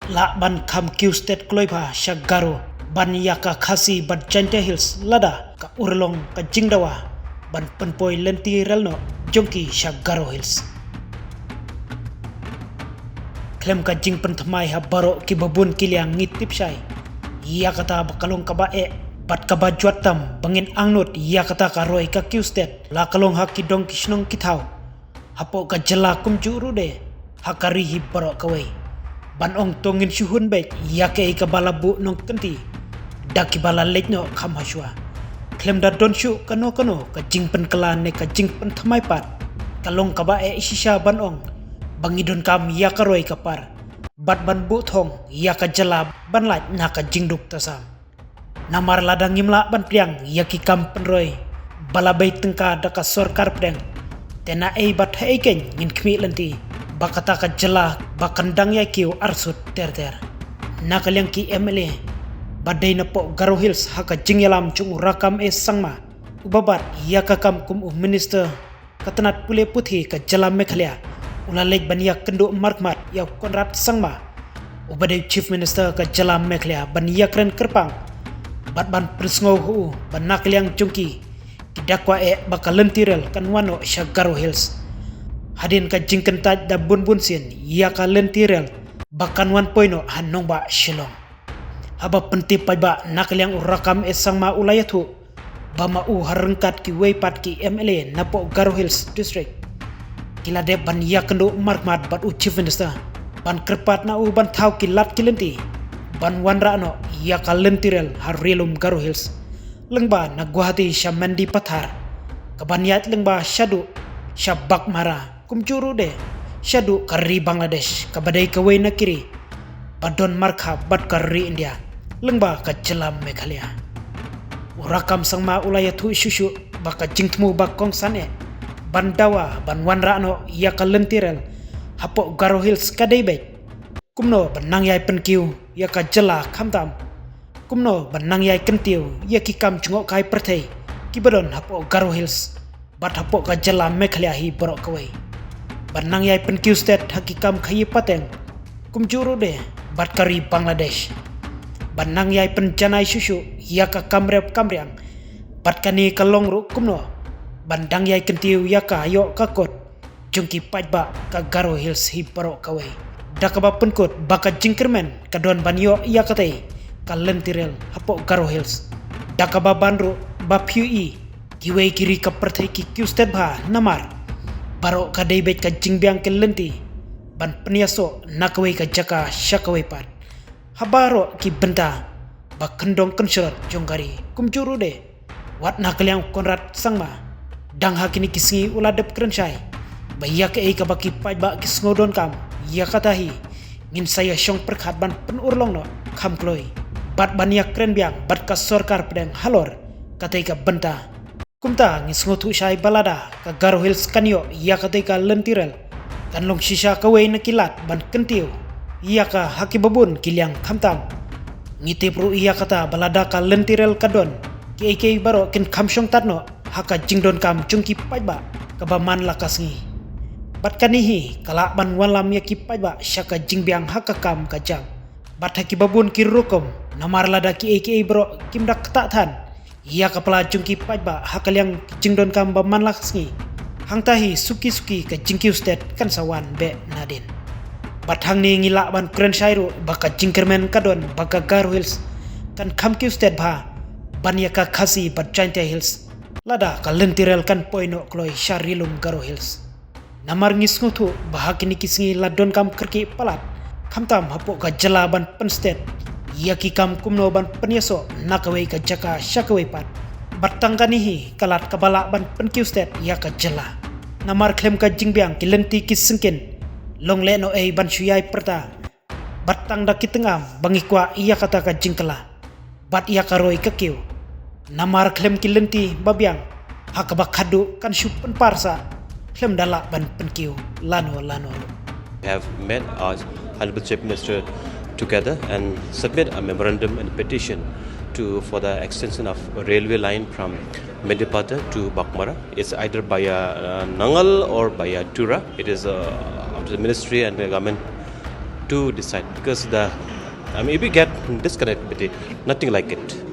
La ban kam Kiew Sted kloipa sha Garo ban yaka Khasi ban Jantia Hills lada ka urlong ka jingdawa ban penpoi Lynti relno jongki sha Garo Hills. Klem ka jing pentamai ha baro ki babun kiliang ngitip syai. Ia kata bakalong kabae bat kabajuatam bangin angnut ia kata karoi ka Kiew Sted la kalong haki dong kisnong kitau. Hapo ka jela kumjuru de hakari hi baro kawai. Ban ong tongin syuhun baik ia ke ka balabu nong kenti. Daki bala lekno kam haswa. Klem da don syu kano ka jing penkelan ne ka jing pentamai pat. Kalong kabae isisha ban ong bangidon kam ia karoi kapar. Bat ban bu thong ia ka jela ban laj na ka jingduk tasam. Namar ladang ngimla ban priang ia ki kam penroi balabai tengka daka sorkar preng. Tena ei bat hei ken ngin kmi Lynti bakata ka jela bakandang ya Kiew arsut ter nakaliang ki MLA badai na po Garo Hills haka jingyalam chung rakam sangma ubabat ia ka kam kum minister katanat pule puthi ka jela mekhalya ulalek bania kendo markmat ya konrat sangma ubadai chief minister ka jela mekhalya bania kren kerpang bat ban prisngo hu ban nakaliang chungki kidakwa bakal lentirel kan wano sha Garo Hills. Hadin ka jingkentaj da bun sin ia ka lentirel bakan 1.0 hanong ba shilong. Haba pentip ba nakaliang urakam sangma ulayatu bama harengkat ki weipat ki MLA napo Garo Hills district. Kila de ban ia kendo markmat bat chief minister ban kerpat na ban thau ki lat ki Lynti ban wanra no ia ka lentirel harilum Garo Hills. Lyngba na Guwahati sya mandi pathar kabaniat Lyngba syadu syabak mara kumjuru de syadu kari Bangladesh kabadai kawai na kiri badon markha bat kari India Lyngba ka jelam Meghalaya urakam sangma ulayatu syusyu baka jingtmu bakong sane bandawa ban wanra no ia ka lentirel hapo Garo Hills kadai bet kumno banang yai penkiu ia ka jela khamtam kumno banang yai kentiu ia ki kam chungok kai perthei ki badon hapo Garo Hills bat hapo ka jela Meghalaya hi borok kawai banang yai pen Kiew Sted hakikam khayi pateng kumjuru de bat kari Bangladesh banang yai pen janai syusyu ia ka kamrep kamriang bat kani kalongru kumno bandang yai kentiu ia ka ayo kakot jungki pajba ka Garo Hills hi borok kawai dakaba penkut baka jingkermen kadon banyo ia katai ka lentirel hapo Garo Hills dakaba banru baphui kiwei kiri ka perthai ki Kiew Sted bha namar baro ka deibet ka jingbiang ke Lynti ban peniaso nakawai ka jaka syakawai pat habaro ki benta bakendong kensyot jonggari kumjuru de wat nakaliang konrat sangma dang hakini kisingi uladep krensyai bayak ka baki pajba kisngodon kam ya katahi ngin saya syong perkhat ban penurlong no kam kloi bat baniak kren biang bat ka sorkar pedang halor katai ka benta kumta ngisngotu syai balada ka Garo Hills kanyo ia katai ka lentirel kan long shisha kawai na kilat ban kentiu ia ka haki babun kiliang khamtam ngiti pro ia kata balada ka lentirel kadon ki baro kin khamsyong tatno haka jingdon kam chungki pajba ka baman lakasngi bat kanihi kala ban walam ya ki pajba syaka jingbiang haka kam ka jam bat haki babun ki rukom namar lada ki baro kimdak taktan ia kepala jungki pajba hakaliang jingdon kam baman lakasngi hangtahi suki ka jingkiw Sted kan sawan be nadin bat hangni ngila ban kren syairu baka jingkermen kadon baka Garo Hills kan Kiew Sted bha ban yaka Khasi bat Jantia Hills lada ka lentirel kan poino kloi syarilum Garo Hills namar ngisngutu bahakini kisngi ladon kam kerki palat khamtam hapo ka jela ban pen Sted ia ki kam kumno ban penyaso nakawai ka jaka syakawai pat batang kanihi kalat kabala ban pen Kiew Sted ia ka jela namar klem ka jingbiang ki Lynti ki sengkin long le no ban syai perta batang da kitengam bangikwa ia kata ka jingkala bat ia karoi ka Kiew namar klem ki Lynti babiang hakaba khadu kan syupen parsa klem dala ban pen Kiew lano have met as Honorable Chief Minister together and submit a memorandum and petition for the extension of a railway line from Medipata to Bakmara. It's either by a Nangal or by a Tura. It is up to the ministry and the government to decide, because if we get disconnectivity, nothing like it.